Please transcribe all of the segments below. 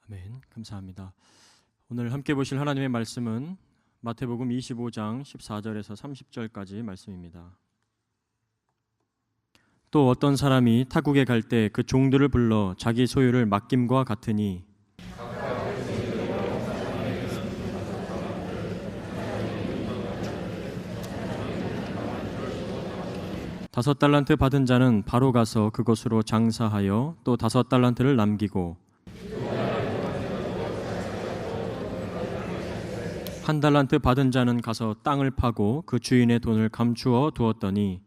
아멘. 감사합니다. 오늘 함께 보실 하나님의 말씀은 마태복음 25장 14절에서 30절까지 말씀입니다. 또 어떤 사람이 타국에 갈 때 그 종들을 불러 자기 소유를 맡김과 같으니 다섯 달란트 받은 자는 바로 가서 그것으로 장사하여 또 다섯 달란트를 남기고 한 달란트 받은 자는 가서 땅을 파고 그 주인의 돈을 감추어 두었더니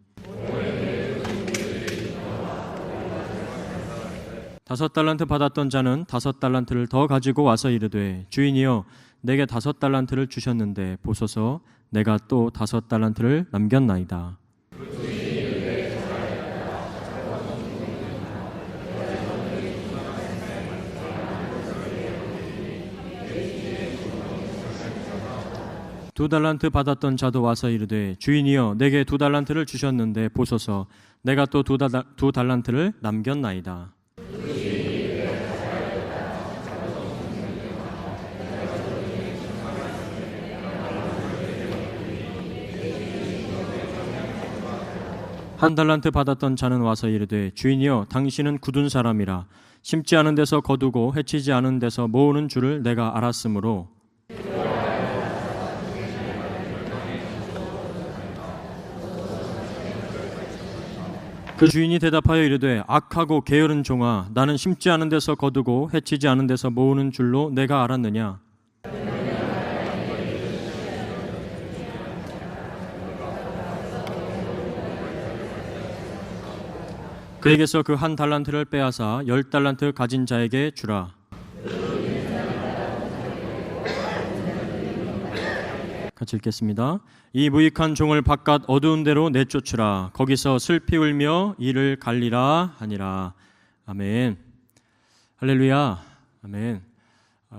다섯 달란트 받았던 자는 다섯 달란트를 더 가지고 와서 이르되 주인이여 내게 다섯 달란트를 주셨는데 보소서 내가 또 다섯 달란트를 남겼나이다. 두 달란트 받았던 자도 와서 이르되 주인이여 내게 두 달란트를 주셨는데 보소서 내가 또 두 달란트를 남겼나이다. 한 달란트 받았던 자는 와서 이르되 주인이여 당신은 굳은 사람이라 심지 않은 데서 거두고 해치지 않은 데서 모으는 줄을 내가 알았으므로 그 주인이 대답하여 이르되 악하고 게으른 종아 나는 심지 않은 데서 거두고 해치지 않은 데서 모으는 줄로 내가 알았느냐. 그에게서 그 한 달란트를 빼앗아 열 달란트 가진 자에게 주라. 같이 읽겠습니다. 이 무익한 종을 바깥 어두운 데로 내쫓으라. 거기서 슬피 울며 이를 갈리라 하니라. 아멘. 할렐루야. 아멘.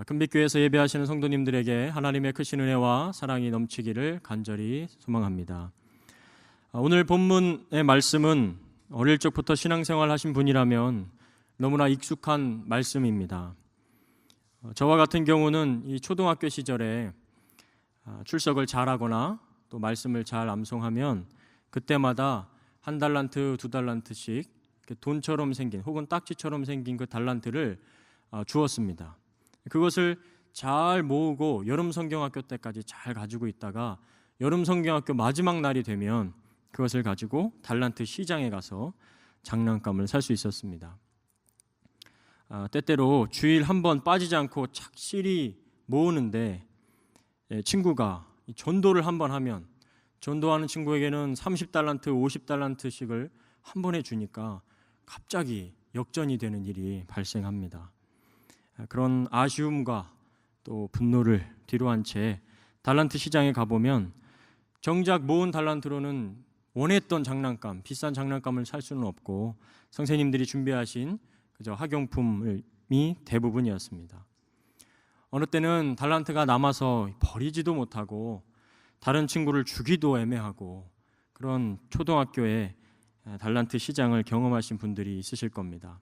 금빛교회에서 예배하시는 성도님들에게 하나님의 크신 은혜와 사랑이 넘치기를 간절히 소망합니다. 오늘 본문의 말씀은 어릴 적부터 신앙생활 하신 분이라면 너무나 익숙한 말씀입니다. 저와 같은 경우는 이 초등학교 시절에 출석을 잘하거나 또 말씀을 잘 암송하면 그때마다 한 달란트, 두 달란트씩 돈처럼 생긴 혹은 딱지처럼 생긴 그 달란트를 주었습니다. 그것을 잘 모으고 여름 성경학교 때까지 잘 가지고 있다가 여름 성경학교 마지막 날이 되면 그것을 가지고 달란트 시장에 가서 장난감을 살 수 있었습니다. 때때로 주일 한 번 빠지지 않고 착실히 모으는데 친구가 전도를 한 번 하면 전도하는 친구에게는 30달란트, 50달란트씩을 한 번에 주니까 갑자기 역전이 되는 일이 발생합니다. 그런 아쉬움과 또 분노를 뒤로한 채 달란트 시장에 가보면 정작 모은 달란트로는 원했던 장난감, 비싼 장난감을 살 수는 없고 선생님들이 준비하신 그저 학용품이 대부분이었습니다. 어느 때는 달란트가 남아서 버리지도 못하고 다른 친구를 주기도 애매하고 그런 초등학교의 달란트 시장을 경험하신 분들이 있으실 겁니다.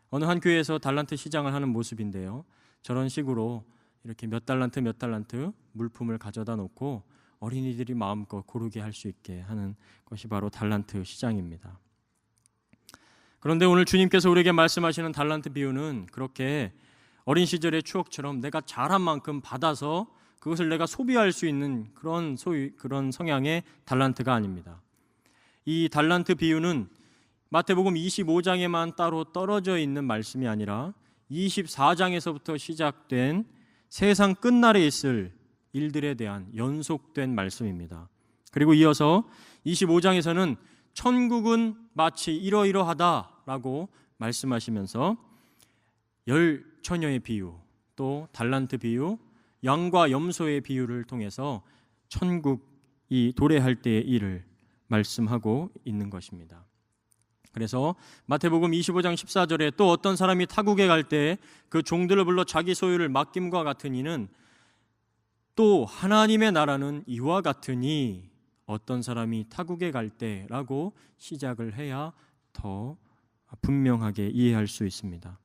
어느 한 교회에서 달란트 시장을 하는 모습인데요. 저런 식으로 이렇게 몇 달란트 물품을 가져다 놓고 어린이들이 마음껏 고르게 할 수 있게 하는 것이 바로 달란트 시장입니다. 그런데 오늘 주님께서 우리에게 말씀하시는 달란트 비유는 그렇게 어린 시절의 추억처럼 내가 잘한 만큼 받아서 그것을 내가 소비할 수 있는 그런 성향의 달란트가 아닙니다. 이 달란트 비유는 마태복음 25장에만 따로 떨어져 있는 말씀이 아니라 24장에서부터 시작된 세상 끝날에 있을 일들에 대한 연속된 말씀입니다. 그리고 이어서 25장에서는 천국은 마치 이러이러하다라고 말씀하시면서 열 처녀의 비유, 또 달란트 비유, 양과 염소의 비유를 통해서 천국이 도래할 때의 일을 말씀하고 있는 것입니다. 그래서 마태복음 25장 14절에 또 어떤 사람이 타국에 갈 때 그 종들을 불러 자기 소유를 맡김과 같으니는 또 하나님의 나라는 이와 같으니 어떤 사람이 타국에 갈 때라고 시작을 해야 더 분명하게 이해할 수 있습니다.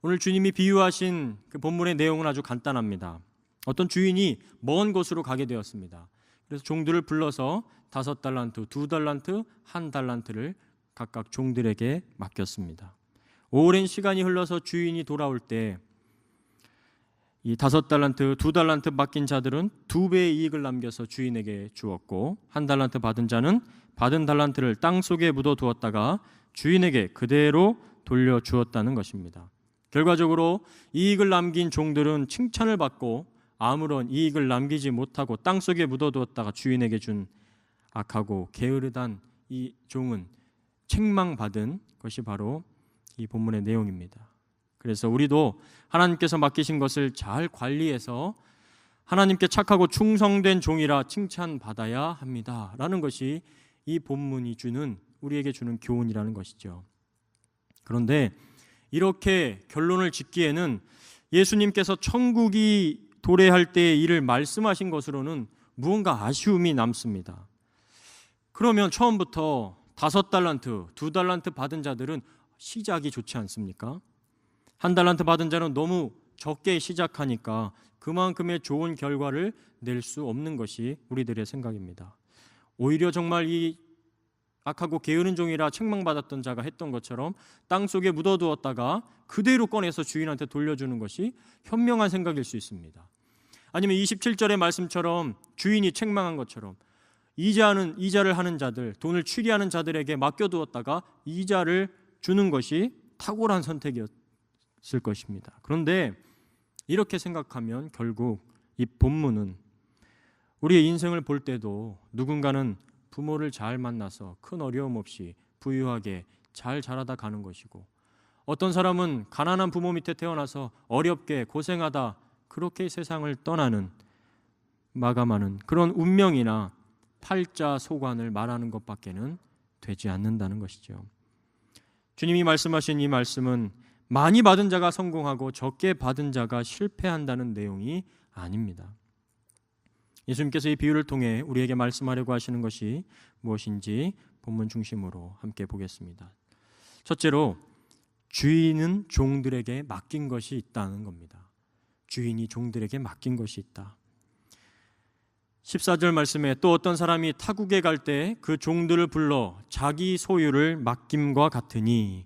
오늘 주님이 비유하신 그 본문의 내용은 아주 간단합니다. 어떤 주인이 먼 곳으로 가게 되었습니다. 그래서 종들을 불러서 5달란트, 2달란트, 1달란트를 각각 종들에게 맡겼습니다. 오랜 시간이 흘러서 주인이 돌아올 때 이 5달란트, 2달란트 맡긴 자들은 2배의 이익을 남겨서 주인에게 주었고 1달란트 받은 자는 받은 달란트를 땅속에 묻어두었다가 주인에게 그대로 돌려주었다는 것입니다. 결과적으로 이익을 남긴 종들은 칭찬을 받고 아무런 이익을 남기지 못하고 땅속에 묻어두었다가 주인에게 준 악하고 게으르단 이 종은 책망받은 것이 바로 이 본문의 내용입니다. 그래서 우리도 하나님께서 맡기신 것을 잘 관리해서 하나님께 착하고 충성된 종이라 칭찬받아야 합니다 라는 것이 이 본문이 주는, 우리에게 주는 교훈이라는 것이죠. 그런데 이렇게 결론을 짓기에는 예수님께서 천국이 도래할 때의 일을 말씀하신 것으로는 무언가 아쉬움이 남습니다. 그러면 처음부터 5달란트, 2달란트 받은 자들은 시작이 좋지 않습니까? 1달란트 받은 자는 너무 적게 시작하니까 그만큼의 좋은 결과를 낼 수 없는 것이 우리들의 생각입니다. 오히려 정말 이 악하고 게으른 종이라 책망받았던 자가 했던 것처럼 땅속에 묻어두었다가 그대로 꺼내서 주인한테 돌려주는 것이 현명한 생각일 수 있습니다. 아니면 27절의 말씀처럼 주인이 책망한 것처럼 이자를 하는 자들, 돈을 취리하는 자들에게 맡겨두었다가 이자를 주는 것이 탁월한 선택이었을 것입니다. 그런데 이렇게 생각하면 결국 이 본문은 우리의 인생을 볼 때도 누군가는 부모를 잘 만나서 큰 어려움 없이 부유하게 잘 자라다 가는 것이고, 어떤 사람은 가난한 부모 밑에 태어나서 어렵게 고생하다 그렇게 세상을 떠나는, 마감하는 그런 운명이나 팔자소관을 말하는 것밖에는 되지 않는다는 것이죠. 주님이 말씀하신 이 말씀은 많이 받은 자가 성공하고 적게 받은 자가 실패한다는 내용이 아닙니다. 예수님께서 이 비유를 통해 우리에게 말씀하려고 하시는 것이 무엇인지 본문 중심으로 함께 보겠습니다. 첫째로, 주인은 종들에게 맡긴 것이 있다는 겁니다. 주인이 종들에게 맡긴 것이 있다. 14절 말씀에 또 어떤 사람이 타국에 갈 때 그 종들을 불러 자기 소유를 맡김과 같으니,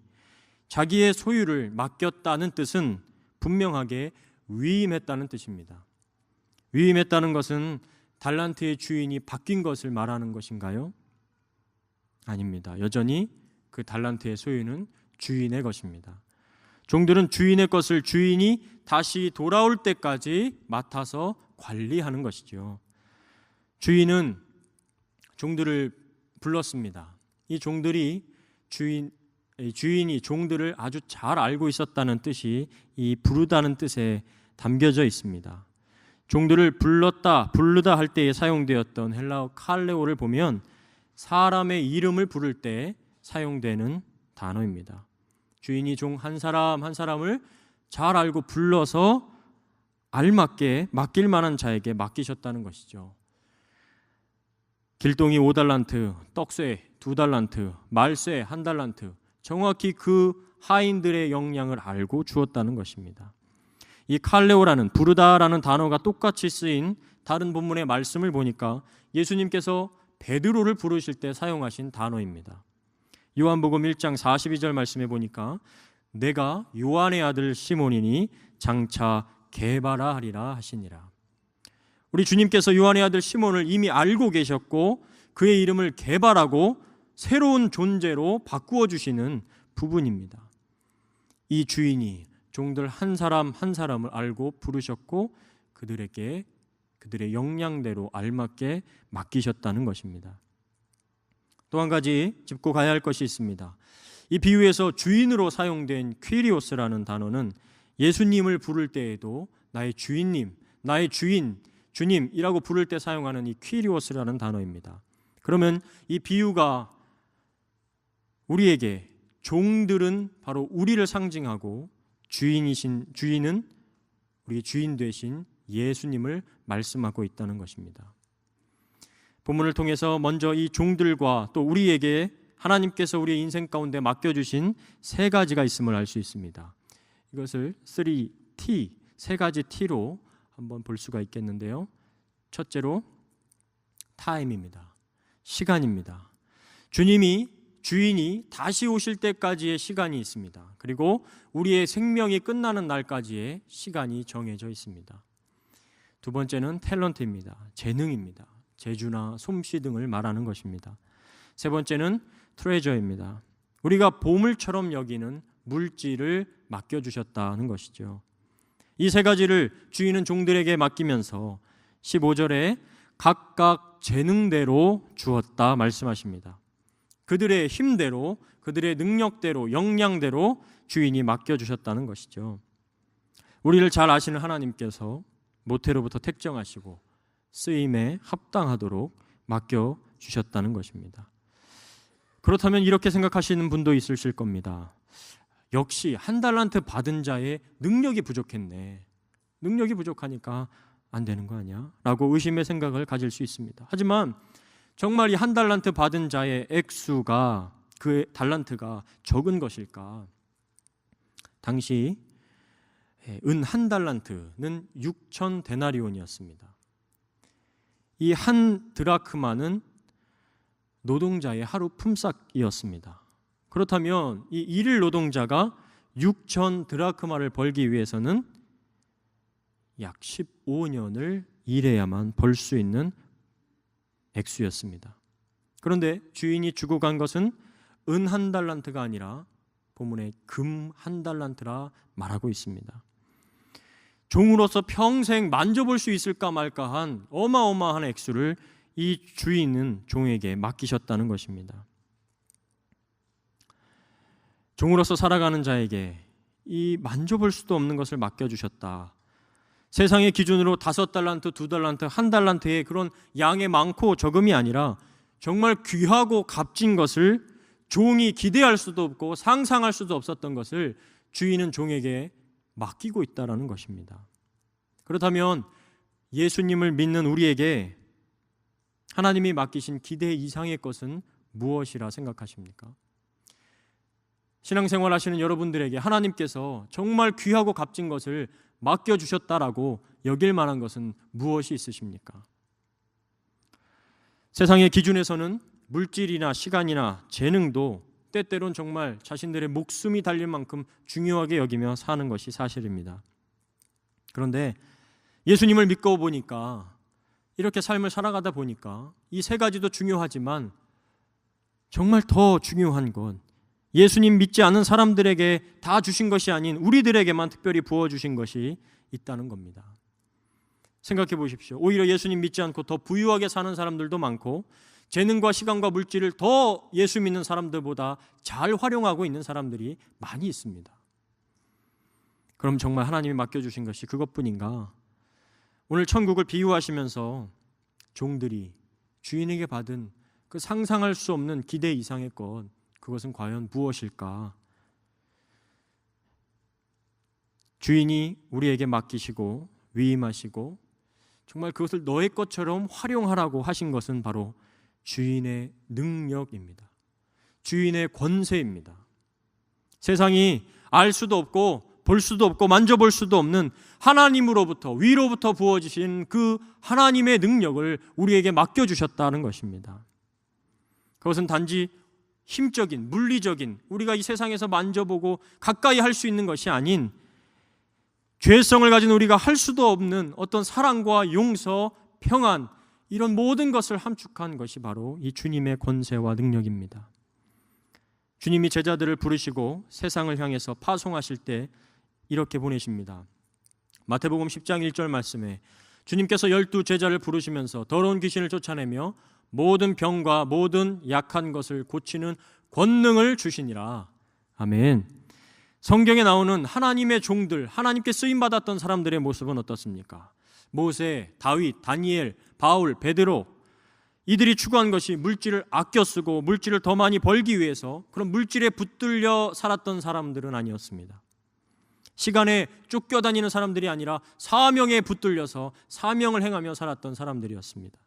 자기의 소유를 맡겼다는 뜻은 분명하게 위임했다는 뜻입니다. 위임했다는 것은 달란트의 주인이 바뀐 것을 말하는 것인가요? 아닙니다. 여전히 그 달란트의 소유는 주인의 것입니다. 종들은 주인의 것을 주인이 다시 돌아올 때까지 맡아서 관리하는 것이죠. 주인은 종들을 불렀습니다. 이 종들이 주인이 종들을 아주 잘 알고 있었다는 뜻이 이 부르다는 뜻에 담겨져 있습니다. 종들을 부르다 할 때에 사용되었던 헬라어 칼레오를 보면 사람의 이름을 부를 때 사용되는 단어입니다. 주인이 종 한 사람 한 사람을 잘 알고 불러서 알맞게 맡길 만한 자에게 맡기셨다는 것이죠. 길동이 5달란트, 떡쇠 2달란트, 말쇠 1달란트, 정확히 그 하인들의 역량을 알고 주었다는 것입니다. 이 칼레오라는, 부르다라는 단어가 똑같이 쓰인 다른 본문의 말씀을 보니까 예수님께서 베드로를 부르실 때 사용하신 단어입니다. 요한복음 1장 42절 말씀에 보니까 내가 요한의 아들 시몬이니 장차 게바라 하리라 하시니라. 우리 주님께서 요한의 아들 시몬을 이미 알고 계셨고 그의 이름을 게바라고 새로운 존재로 바꾸어 주시는 부분입니다. 이 주인이 종들 한 사람 한 사람을 알고 부르셨고 그들에게 그들의 역량대로 알맞게 맡기셨다는 것입니다. 또 한 가지 짚고 가야 할 것이 있습니다. 이 비유에서 주인으로 사용된 퀴리오스라는 단어는 예수님을 부를 때에도 나의 주인님, 나의 주인, 주님이라고 부를 때 사용하는 이 퀴리오스라는 단어입니다. 그러면 이 비유가 우리에게 종들은 바로 우리를 상징하고 주인은 우리 주인 되신 예수님을 말씀하고 있다는 것입니다. 본문을 통해서 먼저 이 종들과 또 우리에게 하나님께서 우리의 인생 가운데 맡겨주신 세 가지가 있음을 알 수 있습니다. 이것을 3T, 세 가지 T로 한번 볼 수가 있겠는데요. 첫째로 타임입니다. 시간입니다. 주인이 다시 오실 때까지의 시간이 있습니다. 그리고 우리의 생명이 끝나는 날까지의 시간이 정해져 있습니다. 두 번째는 탤런트입니다. 재능입니다. 재주나 솜씨 등을 말하는 것입니다. 세 번째는 트레저입니다. 우리가 보물처럼 여기는 물질을 맡겨주셨다는 것이죠. 이 세 가지를 주인은 종들에게 맡기면서 15절에 각각 재능대로 주었다 말씀하십니다. 그들의 힘대로, 그들의 능력대로, 역량대로 주인이 맡겨주셨다는 것이죠. 우리를 잘 아시는 하나님께서 모태로부터 택정하시고 쓰임에 합당하도록 맡겨주셨다는 것입니다. 그렇다면 이렇게 생각하시는 분도 있으실 겁니다. 역시 한 달란트 받은 자의 능력이 부족했네. 능력이 부족하니까 안 되는 거 아니야? 라고 의심의 생각을 가질 수 있습니다. 하지만 정말 이 한 달란트 받은 자의 액수가, 그 달란트가 적은 것일까? 당시 은 한 달란트는 6천 데나리온이었습니다. 이 한 드라크마는 노동자의 하루 품삯이었습니다. 그렇다면 이 일일 노동자가 6천 드라크마를 벌기 위해서는 약 15년을 일해야만 벌 수 있는 액수였습니다. 그런데 주인이 주고 간 것은 은 한 달란트가 아니라 본문에 금 한 달란트라 말하고 있습니다. 종으로서 평생 만져볼 수 있을까 말까한 어마어마한 액수를 이 주인은 종에게 맡기셨다는 것입니다. 종으로서 살아가는 자에게 이 만져볼 수도 없는 것을 맡겨주셨다. 세상의 기준으로 5달란트, 2달란트, 1달란트의 그런 양의 많고 적음이 아니라 정말 귀하고 값진 것을 종이 기대할 수도 없고 상상할 수도 없었던 것을 주인은 종에게 맡기고 있다는 것입니다. 그렇다면 예수님을 믿는 우리에게 하나님이 맡기신 기대 이상의 것은 무엇이라 생각하십니까? 신앙생활 하시는 여러분들에게 하나님께서 정말 귀하고 값진 것을 맡겨주셨다라고 여길 만한 것은 무엇이 있으십니까? 세상의 기준에서는 물질이나 시간이나 재능도 때때론 정말 자신들의 목숨이 달릴 만큼 중요하게 여기며 사는 것이 사실입니다. 그런데 예수님을 믿고 보니까, 이렇게 삶을 살아가다 보니까 이 세 가지도 중요하지만 정말 더 중요한 건 예수님 믿지 않은 사람들에게 다 주신 것이 아닌 우리들에게만 특별히 부어주신 것이 있다는 겁니다. 생각해 보십시오. 오히려 예수님 믿지 않고 더 부유하게 사는 사람들도 많고 재능과 시간과 물질을 더 예수 믿는 사람들보다 잘 활용하고 있는 사람들이 많이 있습니다. 그럼 정말 하나님이 맡겨주신 것이 그것뿐인가? 오늘 천국을 비유하시면서 종들이 주인에게 받은 그 상상할 수 없는 기대 이상의 것, 그것은 과연 무엇일까? 주인이 우리에게 맡기시고 위임하시고 정말 그것을 너의 것처럼 활용하라고 하신 것은 바로 주인의 능력입니다. 주인의 권세입니다. 세상이 알 수도 없고 볼 수도 없고 만져볼 수도 없는 하나님으로부터, 위로부터 부어주신 그 하나님의 능력을 우리에게 맡겨주셨다는 것입니다. 그것은 단지 힘적인, 물리적인, 우리가 이 세상에서 만져보고 가까이 할 수 있는 것이 아닌 죄성을 가진 우리가 할 수도 없는 어떤 사랑과 용서, 평안, 이런 모든 것을 함축한 것이 바로 이 주님의 권세와 능력입니다. 주님이 제자들을 부르시고 세상을 향해서 파송하실 때 이렇게 보내십니다. 마태복음 10장 1절 말씀에 주님께서 12 제자를 부르시면서 더러운 귀신을 쫓아내며 모든 병과 모든 약한 것을 고치는 권능을 주시니라. 아멘. 성경에 나오는 하나님의 종들, 하나님께 쓰임받았던 사람들의 모습은 어떻습니까? 모세, 다윗, 다니엘, 바울, 베드로, 이들이 추구한 것이 물질을 아껴 쓰고 물질을 더 많이 벌기 위해서 그런 물질에 붙들려 살았던 사람들은 아니었습니다. 시간에 쫓겨다니는 사람들이 아니라 사명에 붙들려서 사명을 행하며 살았던 사람들이었습니다.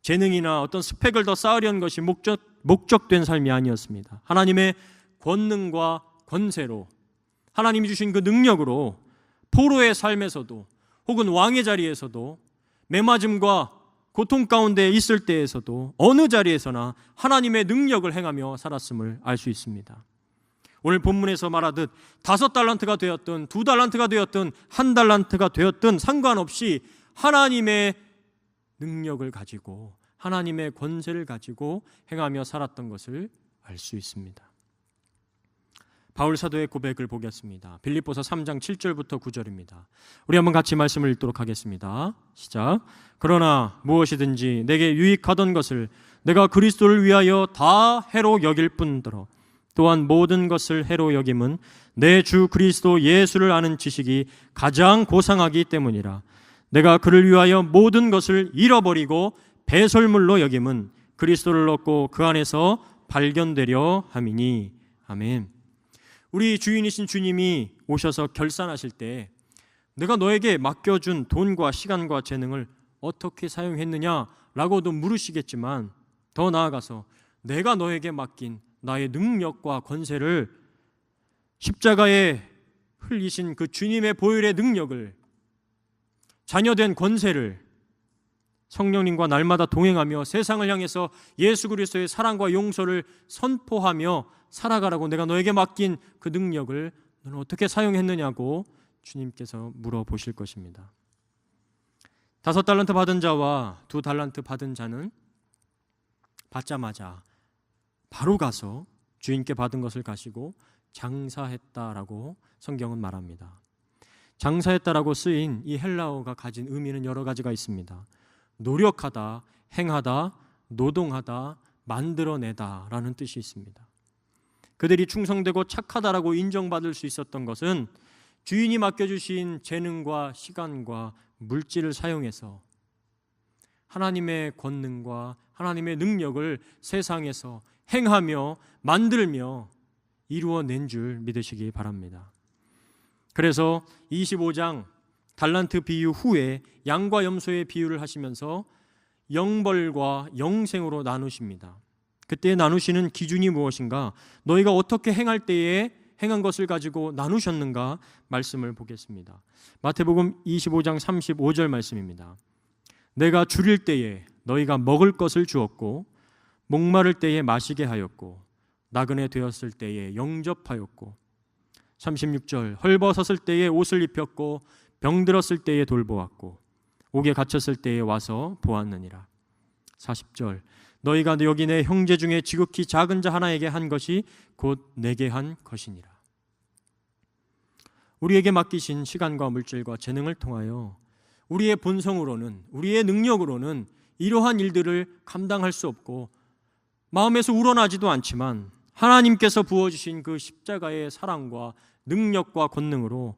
재능이나 어떤 스펙을 더 쌓으려는 것이 목적된 삶이 아니었습니다. 하나님의 권능과 권세로 하나님이 주신 그 능력으로 포로의 삶에서도 혹은 왕의 자리에서도 매맞음과 고통 가운데 있을 때에서도 어느 자리에서나 하나님의 능력을 행하며 살았음을 알 수 있습니다. 오늘 본문에서 말하듯 5달란트가 되었든 2달란트가 되었든 1달란트가 되었든 상관없이 하나님의 능력을 가지고 하나님의 권세를 가지고 행하며 살았던 것을 알 수 있습니다. 바울 사도의 고백을 보겠습니다. 빌립보서 3장 7절부터 9절입니다. 우리 한번 같이 말씀을 읽도록 하겠습니다. 시작. 그러나 무엇이든지 내게 유익하던 것을 내가 그리스도를 위하여 다 해로 여길 뿐더러 또한 모든 것을 해로 여김은 내 주 그리스도 예수를 아는 지식이 가장 고상하기 때문이라. 내가 그를 위하여 모든 것을 잃어버리고 배설물로 여김은 그리스도를 얻고 그 안에서 발견되려 함이니. 아멘. 우리 주인이신 주님이 오셔서 결산하실 때 내가 너에게 맡겨준 돈과 시간과 재능을 어떻게 사용했느냐라고도 물으시겠지만, 더 나아가서 내가 너에게 맡긴 나의 능력과 권세를, 십자가에 흘리신 그 주님의 보혈의 능력을, 자녀된 권세를 성령님과 날마다 동행하며 세상을 향해서 예수 그리스도의 사랑과 용서를 선포하며 살아가라고 내가 너에게 맡긴 그 능력을 너는 어떻게 사용했느냐고 주님께서 물어보실 것입니다. 5달란트 받은 자와 2달란트 받은 자는 받자마자 바로 가서 주인께 받은 것을 가지고 장사했다라고 성경은 말합니다. 장사했다라고 쓰인 이 헬라어가 가진 의미는 여러 가지가 있습니다. 노력하다, 행하다, 노동하다, 만들어내다 라는 뜻이 있습니다. 그들이 충성되고 착하다라고 인정받을 수 있었던 것은 주인이 맡겨주신 재능과 시간과 물질을 사용해서 하나님의 권능과 하나님의 능력을 세상에서 행하며 만들며 이루어낸 줄 믿으시기 바랍니다. 그래서 25장 달란트 비유 후에 양과 염소의 비유를 하시면서 영벌과 영생으로 나누십니다. 그때 나누시는 기준이 무엇인가? 너희가 어떻게 행할 때에 행한 것을 가지고 나누셨는가? 말씀을 보겠습니다. 마태복음 25장 35절 말씀입니다. 내가 줄일 때에 너희가 먹을 것을 주었고 목마를 때에 마시게 하였고 나그네 되었을 때에 영접하였고 36절 헐벗었을 때에 옷을 입혔고 병들었을 때에 돌보았고 옥에 갇혔을 때에 와서 보았느니라. 40절 너희가 여기 내 형제 중에 지극히 작은 자 하나에게 한 것이 곧 내게 한 것이니라. 우리에게 맡기신 시간과 물질과 재능을 통하여 우리의 본성으로는, 우리의 능력으로는 이러한 일들을 감당할 수 없고 마음에서 우러나지도 않지만 하나님께서 부어주신 그 십자가의 사랑과 능력과 권능으로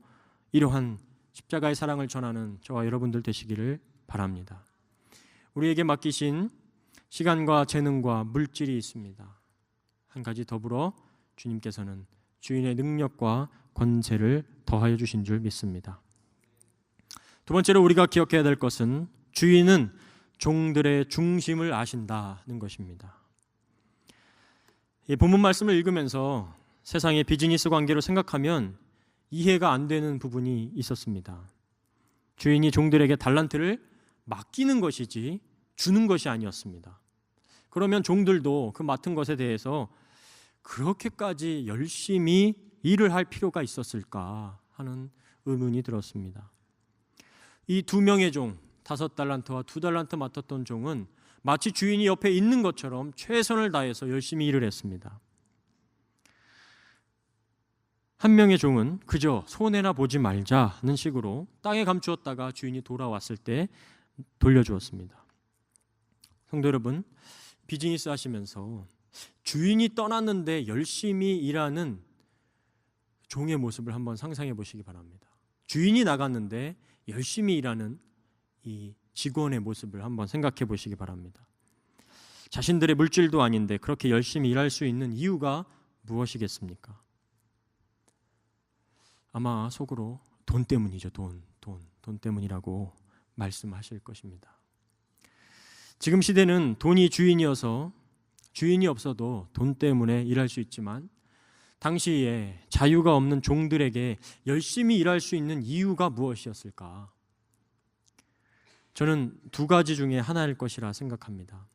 이러한 십자가의 사랑을 전하는 저와 여러분들 되시기를 바랍니다. 우리에게 맡기신 시간과 재능과 물질이 있습니다. 한 가지 더불어 주님께서는 주인의 능력과 권세를 더하여 주신 줄 믿습니다. 두 번째로 우리가 기억해야 될 것은 주인은 종들의 중심을 아신다는 것입니다. 이 본문 말씀을 읽으면서 세상의 비즈니스 관계로 생각하면 이해가 안 되는 부분이 있었습니다. 주인이 종들에게 달란트를 맡기는 것이지 주는 것이 아니었습니다. 그러면 종들도 그 맡은 것에 대해서 그렇게까지 열심히 일을 할 필요가 있었을까 하는 의문이 들었습니다. 이 2명의 종, 5달란트와 2달란트 맡았던 종은 마치 주인이 옆에 있는 것처럼 최선을 다해서 열심히 일을 했습니다. 한 명의 종은 그저 손해나 보지 말자는 식으로 땅에 감추었다가 주인이 돌아왔을 때 돌려주었습니다. 성도 여러분, 비즈니스 하시면서 주인이 떠났는데 열심히 일하는 종의 모습을 한번 상상해 보시기 바랍니다. 주인이 나갔는데 열심히 일하는 이 직원의 모습을 한번 생각해 보시기 바랍니다. 자신들의 물질도 아닌데 그렇게 열심히 일할 수 있는 이유가 무엇이겠습니까? 아마 속으로 돈 때문이죠. 돈 때문이라고 말씀하실 것입니다. 지금 시대는 돈이 주인이어서 주인이 없어도 돈 때문에 일할 수 있지만 당시에 자유가 없는 종들에게 열심히 일할 수 있는 이유가 무엇이었을까? 저는 두 가지 중에 하나일 것이라 생각합니다.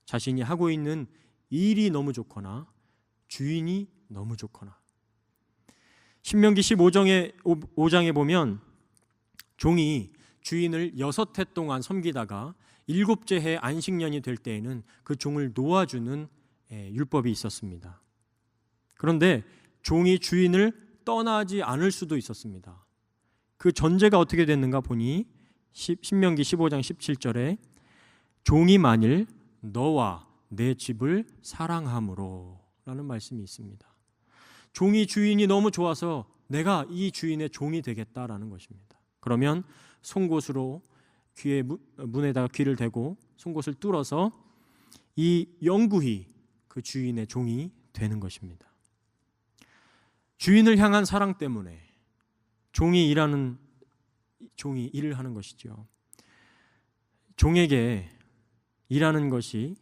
자신이 하고 있는 일이 너무 좋거나 주인이 너무 좋거나. 신명기 15장에 보면 종이 주인을 6해 동안 섬기다가 7째 해 안식년이 될 때에는 그 종을 놓아주는 율법이 있었습니다. 그런데 종이 주인을 떠나지 않을 수도 있었습니다. 그 전제가 어떻게 됐는가 보니 신명기 15장 17절에 종이 만일 너와 내 집을 사랑함으로 라는 말씀이 있습니다. 종이 주인이 너무 좋아서 내가 이 주인의 종이 되겠다라는 것입니다. 그러면 송곳으로 문에다가 귀를 대고 송곳을 뚫어서 이 영구히 그 주인의 종이 되는 것입니다. 주인을 향한 사랑 때문에 종이 일을 하는 것이죠. 종에게 일하는 것이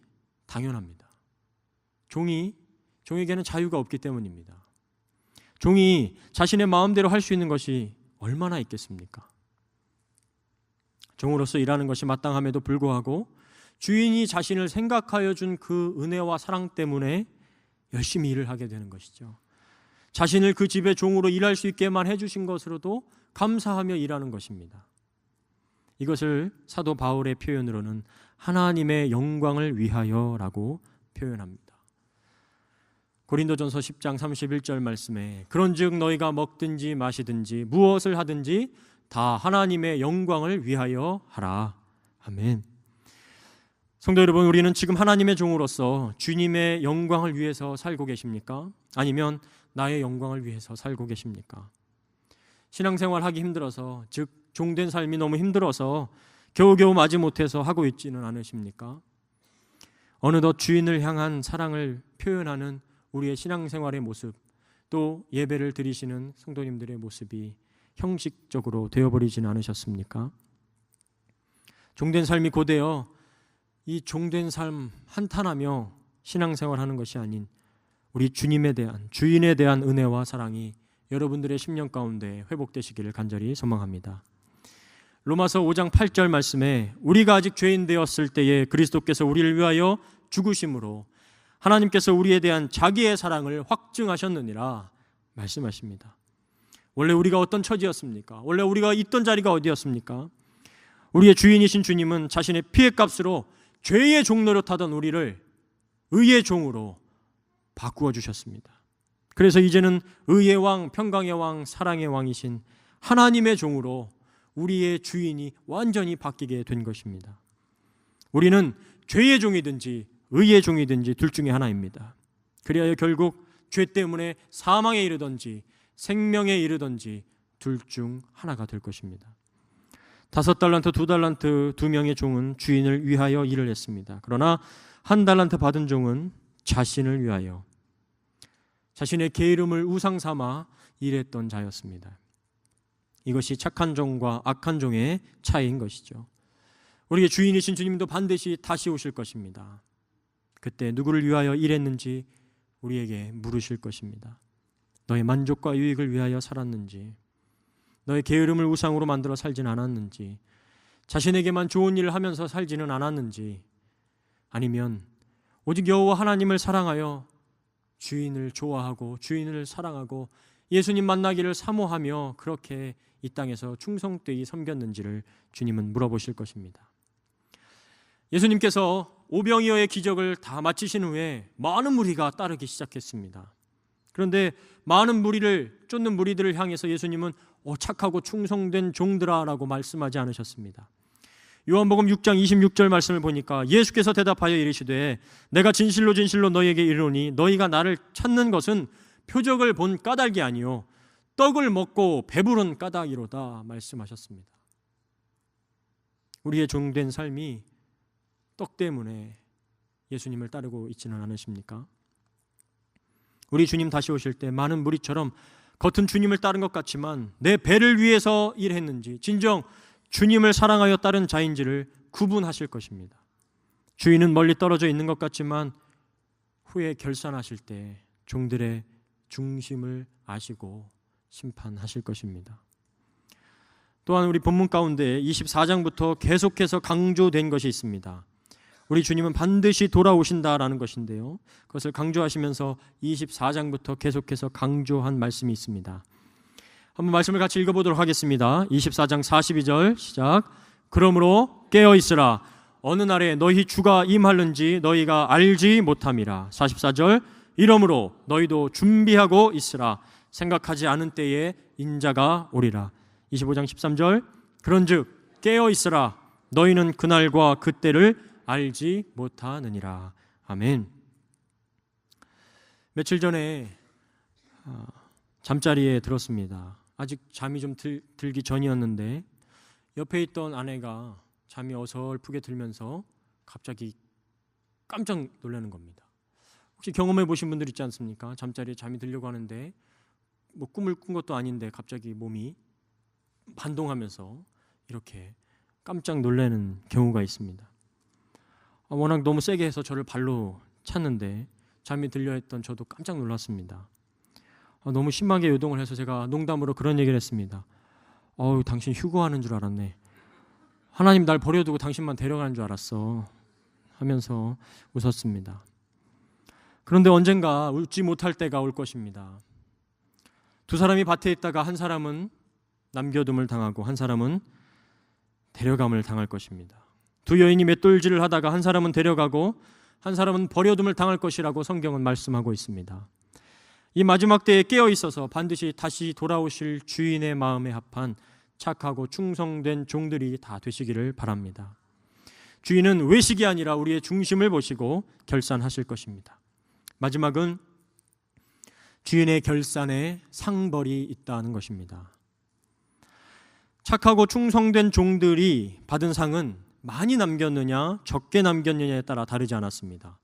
당연합니다. 종에게는 자유가 없기 때문입니다. 종이 자신의 마음대로 할 수 있는 것이 얼마나 있겠습니까? 종으로서 일하는 것이 마땅함에도 불구하고 주인이 자신을 생각하여 준 그 은혜와 사랑 때문에 열심히 일을 하게 되는 것이죠. 자신을 그 집의 종으로 일할 수 있게만 해주신 것으로도 감사하며 일하는 것입니다. 이것을 사도 바울의 표현으로는 하나님의 영광을 위하여라고 표현합니다. 고린도전서 10장 31절 말씀에 그런즉 너희가 먹든지 마시든지 무엇을 하든지 다 하나님의 영광을 위하여 하라. 아멘. 성도 여러분, 우리는 지금 하나님의 종으로서 주님의 영광을 위해서 살고 계십니까? 아니면 나의 영광을 위해서 살고 계십니까? 신앙생활 하기 힘들어서, 즉 종된 삶이 너무 힘들어서 겨우겨우 마지못해서 하고 있지는 않으십니까? 어느덧 주인을 향한 사랑을 표현하는 우리의 신앙생활의 모습, 또 예배를 드리시는 성도님들의 모습이 형식적으로 되어버리지는 않으셨습니까? 종된 삶이 고되어 이 종된 삶 한탄하며 신앙생활하는 것이 아닌 우리 주님에 대한, 주인에 대한 은혜와 사랑이 여러분들의 심령 가운데 회복되시기를 간절히 소망합니다. 로마서 5장 8절 말씀에 우리가 아직 죄인 되었을 때에 그리스도께서 우리를 위하여 죽으심으로 하나님께서 우리에 대한 자기의 사랑을 확증하셨느니라 말씀하십니다. 원래 우리가 어떤 처지였습니까? 원래 우리가 있던 자리가 어디였습니까? 우리의 주인이신 주님은 자신의 피의 값으로 죄의 종 노릇하던 우리를 의의 종으로 바꾸어 주셨습니다. 그래서 이제는 의의 왕, 평강의 왕, 사랑의 왕이신 하나님의 종으로 우리의 주인이 완전히 바뀌게 된 것입니다. 우리는 죄의 종이든지 의의 종이든지 둘 중에 하나입니다. 그리하여 결국 죄 때문에 사망에 이르든지 생명에 이르든지 둘 중 하나가 될 것입니다. 5달란트, 2달란트 2명의 종은 주인을 위하여 일을 했습니다. 그러나 1달란트 받은 종은 자신을 위하여 자신의 게으름을 우상 삼아 일했던 자였습니다. 이것이 착한 종과 악한 종의 차이인 것이죠. 우리의 주인이신 주님도 반드시 다시 오실 것입니다. 그때 누구를 위하여 일했는지 우리에게 물으실 것입니다. 너의 만족과 유익을 위하여 살았는지, 너의 게으름을 우상으로 만들어 살진 않았는지, 자신에게만 좋은 일을 하면서 살지는 않았는지, 아니면 오직 여호와 하나님을 사랑하여 주인을 좋아하고 주인을 사랑하고 예수님 만나기를 사모하며 그렇게 이 땅에서 충성되이 섬겼는지를 주님은 물어보실 것입니다. 예수님께서 오병이어의 기적을 다 마치신 후에 많은 무리가 따르기 시작했습니다. 그런데 많은 무리를 쫓는 무리들을 향해서 예수님은 착하고 충성된 종들아 라고 말씀하지 않으셨습니다. 요한복음 6장 26절 말씀을 보니까 예수께서 대답하여 이르시되 내가 진실로 진실로 너희에게 이르노니 너희가 나를 찾는 것은 표적을 본 까닭이 아니요 떡을 먹고 배부른 까닭이로다 말씀하셨습니다. 우리의 종된 삶이 떡 때문에 예수님을 따르고 있지는 않으십니까? 우리 주님 다시 오실 때 많은 무리처럼 겉은 주님을 따른 것 같지만 내 배를 위해서 일했는지 진정 주님을 사랑하여 따른 자인지를 구분하실 것입니다. 주인은 멀리 떨어져 있는 것 같지만 후에 결산하실 때 종들의 중심을 아시고 심판하실 것입니다. 또한 우리 본문 가운데 24장부터 계속해서 강조된 것이 있습니다. 우리 주님은 반드시 돌아오신다라는 것인데요, 그것을 강조하시면서 24장부터 계속해서 강조한 말씀이 있습니다. 한번 말씀을 같이 읽어보도록 하겠습니다. 24장 42절 시작. 그러므로 깨어있으라. 어느 날에 너희 주가 임하는지 너희가 알지 못함이라. 44절. 이러므로 너희도 준비하고 있으라. 생각하지 않은 때에 인자가 오리라. 25장 13절. 그런즉 깨어있으라. 너희는 그날과 그때를 알지 못하느니라. 아멘. 며칠 전에 잠자리에 들었습니다. 아직 잠이 좀 들기 전이었는데 옆에 있던 아내가 잠이 어설프게 들면서 갑자기 깜짝 놀라는 겁니다. 혹시 경험해 보신 분들 있지 않습니까? 잠자리에 잠이 들려고 하는데 뭐 꿈을 꾼 것도 아닌데 갑자기 몸이 반동하면서 이렇게 깜짝 놀라는 경우가 있습니다. 워낙 너무 세게 해서 저를 발로 찼는데 잠이 들려 했던 저도 깜짝 놀랐습니다. 너무 심하게 요동을 해서 제가 농담으로 그런 얘기를 했습니다. 당신 휴거하는 줄 알았네. 하나님 날 버려두고 당신만 데려가는 줄 알았어 하면서 웃었습니다. 그런데 언젠가 웃지 못할 때가 올 것입니다. 두 사람이 밭에 있다가 한 사람은 남겨둠을 당하고 한 사람은 데려감을 당할 것입니다. 두 여인이 맷돌질을 하다가 한 사람은 데려가고 한 사람은 버려둠을 당할 것이라고 성경은 말씀하고 있습니다. 이 마지막 때에 깨어 있어서 반드시 다시 돌아오실 주인의 마음에 합한 착하고 충성된 종들이 다 되시기를 바랍니다. 주인은 외식이 아니라 우리의 중심을 보시고 결산하실 것입니다. 마지막은 주인의 결산에 상벌이 있다는 것입니다. 착하고 충성된 종들이 받은 상은 많이 남겼느냐 적게 남겼느냐에 따라 다르지 않았습니다.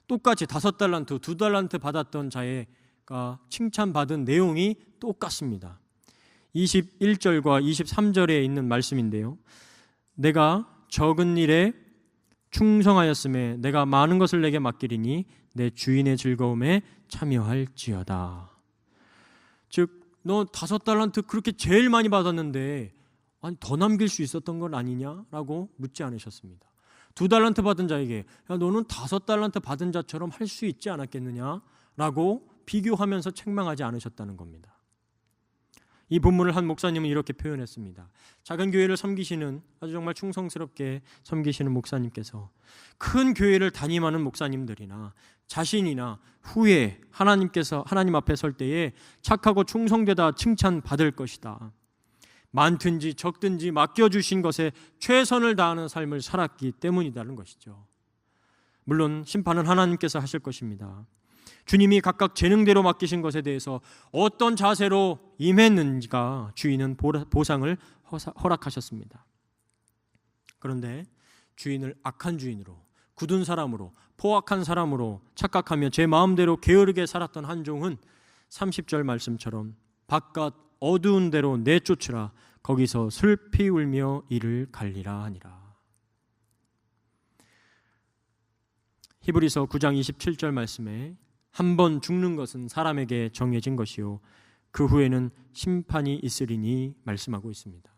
똑같이 5달란트, 2달란트 받았던 자가 칭찬받은 내용이 똑같습니다. 21절과 23절에 있는 말씀인데요, 내가 적은 일에 충성하였음에 내가 많은 것을 내게 맡기리니 내 주인의 즐거움에 참여할지어다. 즉 너 5달란트 그렇게 제일 많이 받았는데 아니 더 남길 수 있었던 건 아니냐라고 묻지 않으셨습니다. 2달란트 받은 자에게 야, 너는 5달란트 받은 자처럼 할 수 있지 않았겠느냐라고 비교하면서 책망하지 않으셨다는 겁니다. 이 본문을 한 목사님은 이렇게 표현했습니다. 작은 교회를 섬기시는, 아주 정말 충성스럽게 섬기시는 목사님께서 큰 교회를 담임하는 목사님들이나 자신이나 후에 하나님 앞에 설 때에 착하고 충성되다 칭찬받을 것이다. 많든지 적든지 맡겨주신 것에 최선을 다하는 삶을 살았기 때문이라는 것이죠. 물론 심판은 하나님께서 하실 것입니다. 주님이 각각 재능대로 맡기신 것에 대해서 어떤 자세로 임했는지가 주인은 보상을 허락하셨습니다. 그런데 주인을 악한 주인으로, 굳은 사람으로, 포악한 사람으로 착각하며 제 마음대로 게으르게 살았던 한 종은 30절 말씀처럼 바깥 어두운 데로 내쫓으라. 거기서 슬피 울며 이를 갈리라 하니라. 히브리서 9장 27절 말씀에 한 번 죽는 것은 사람에게 정해진 것이요 그 후에는 심판이 있으리니 말씀하고 있습니다.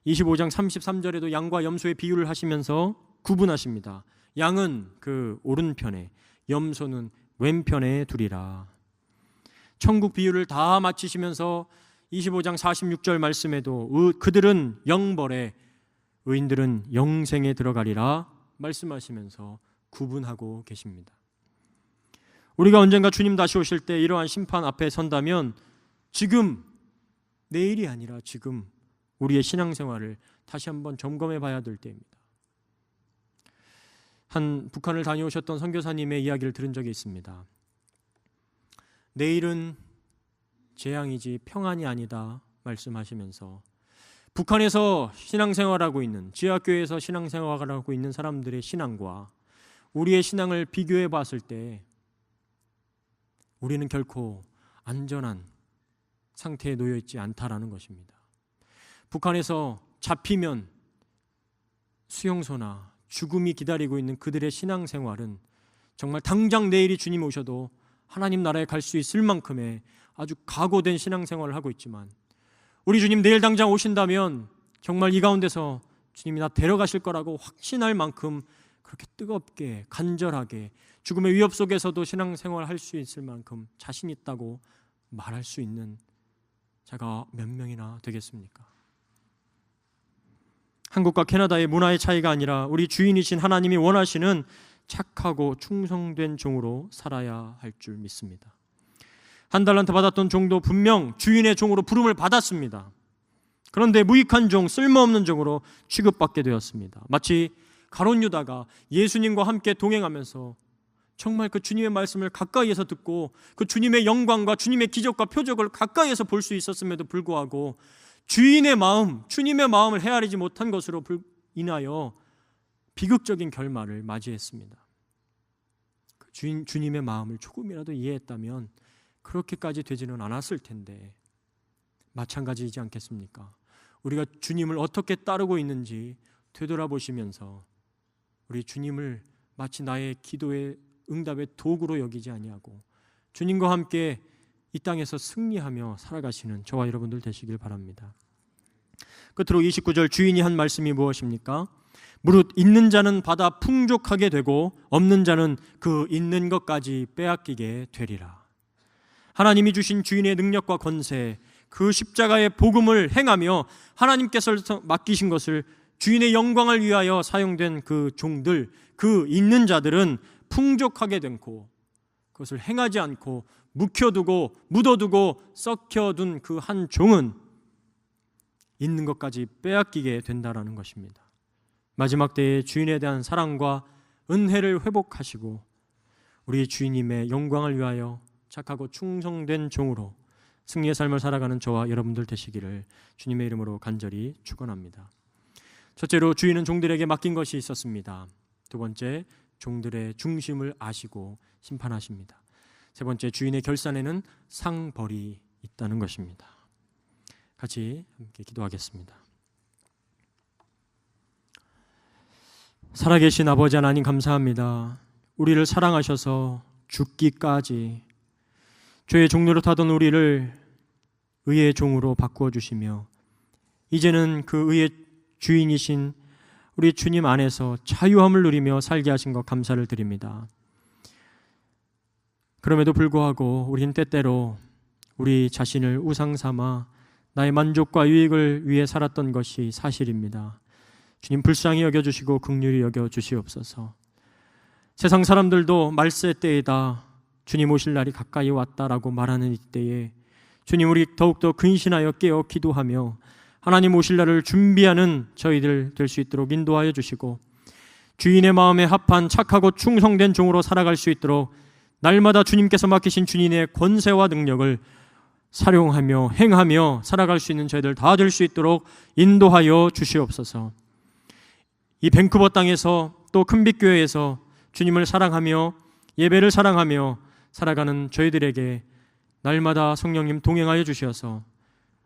25장 33절에도 양과 염소의 비유를 하시면서 구분하십니다. 양은 그 오른편에, 염소는 왼편에 두리라. 천국 비유를 다 마치시면서 25장 46절 말씀에도 그들은 영벌에, 의인들은 영생에 들어가리라 말씀하시면서 구분하고 계십니다. 우리가 언젠가 주님 다시 오실 때 이러한 심판 앞에 선다면 지금, 내일이 아니라 지금 우리의 신앙생활을 다시 한번 점검해 봐야 될 때입니다. 한 북한을 다녀오셨던 선교사님의 이야기를 들은 적이 있습니다. 내일은 재앙이지 평안이 아니다 말씀하시면서 북한에서 신앙생활하고 있는, 지하교회에서 신앙생활하고 있는 사람들의 신앙과 우리의 신앙을 비교해 봤을 때 우리는 결코 안전한 상태에 놓여 있지 않다라는 것입니다. 북한에서 잡히면 수용소나 죽음이 기다리고 있는 그들의 신앙생활은 정말 당장 내일이 주님 오셔도 하나님 나라에 갈 수 있을 만큼의 아주 각오된 신앙생활을 하고 있지만 우리 주님 내일 당장 오신다면 정말 이 가운데서 주님이 나 데려가실 거라고 확신할 만큼 그렇게 뜨겁게 간절하게 죽음의 위협 속에서도 신앙생활을 할 수 있을 만큼 자신 있다고 말할 수 있는 자가 몇 명이나 되겠습니까? 한국과 캐나다의 문화의 차이가 아니라 우리 주인이신 하나님이 원하시는 착하고 충성된 종으로 살아야 할 줄 믿습니다. 한 달란트 받았던 종도 분명 주인의 종으로 부름을 받았습니다. 그런데 무익한 종, 쓸모없는 종으로 취급받게 되었습니다. 마치 가룟 유다가 예수님과 함께 동행하면서 정말 그 주님의 말씀을 가까이에서 듣고 그 주님의 영광과 주님의 기적과 표적을 가까이에서 볼 수 있었음에도 불구하고 주인의 마음, 주님의 마음을 헤아리지 못한 것으로 인하여 비극적인 결말을 맞이했습니다. 주님의 마음을 조금이라도 이해했다면 그렇게까지 되지는 않았을 텐데 마찬가지이지 않겠습니까? 우리가 주님을 어떻게 따르고 있는지 되돌아보시면서 우리 주님을 마치 나의 기도의 응답의 도구로 여기지 아니하고 주님과 함께 이 땅에서 승리하며 살아가시는 저와 여러분들 되시길 바랍니다. 끝으로 29절 주인이 한 말씀이 무엇입니까? 무릇 있는 자는 받아 풍족하게 되고 없는 자는 그 있는 것까지 빼앗기게 되리라. 하나님이 주신 주인의 능력과 권세, 그 십자가의 복음을 행하며 하나님께서 맡기신 것을 주인의 영광을 위하여 사용된 그 종들, 그 있는 자들은 풍족하게 되고 그것을 행하지 않고 묵혀두고 묻어두고 썩혀둔 그 한 종은 있는 것까지 빼앗기게 된다라는 것입니다. 마지막 때에 주인에 대한 사랑과 은혜를 회복하시고 우리 주님의 영광을 위하여 착하고 충성된 종으로 승리의 삶을 살아가는 저와 여러분들 되시기를 주님의 이름으로 간절히 축원합니다. 첫째로 주인은 종들에게 맡긴 것이 있었습니다. 두 번째, 종들의 중심을 아시고 심판하십니다. 세 번째, 주인의 결산에는 상벌이 있다는 것입니다. 같이 함께 기도하겠습니다. 살아계신 아버지 하나님 감사합니다. 우리를 사랑하셔서 죽기까지 죄의 종노릇하던 우리를 의의 종으로 바꾸어 주시며 이제는 그 의의 주인이신 우리 주님 안에서 자유함을 누리며 살게 하신 것 감사를 드립니다. 그럼에도 불구하고 우리는 때때로 우리 자신을 우상 삼아 나의 만족과 유익을 위해 살았던 것이 사실입니다. 주님 불쌍히 여겨주시고 긍휼히 여겨주시옵소서. 세상 사람들도 말세 때이다, 주님 오실 날이 가까이 왔다라고 말하는 이때에 주님 우리 더욱더 근신하여 깨어 기도하며 하나님 오실 날을 준비하는 저희들 될 수 있도록 인도하여 주시고 주인의 마음에 합한 착하고 충성된 종으로 살아갈 수 있도록 날마다 주님께서 맡기신 주인의 권세와 능력을 사용하며 행하며 살아갈 수 있는 저희들 다 될 수 있도록 인도하여 주시옵소서. 이 밴쿠버 땅에서 또 큰빛교회에서 주님을 사랑하며 예배를 사랑하며 살아가는 저희들에게 날마다 성령님 동행하여 주셔서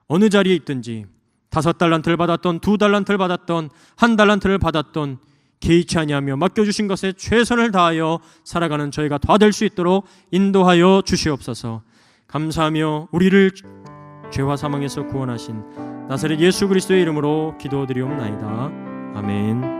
어느 자리에 있든지 5달란트를 받았던 2달란트를 받았던 1달란트를 받았던 개의치 아니하며 맡겨주신 것에 최선을 다하여 살아가는 저희가 다 될 수 있도록 인도하여 주시옵소서. 감사하며 우리를 죄와 사망에서 구원하신 나사렛 예수 그리스도의 이름으로 기도드리옵나이다. 아멘.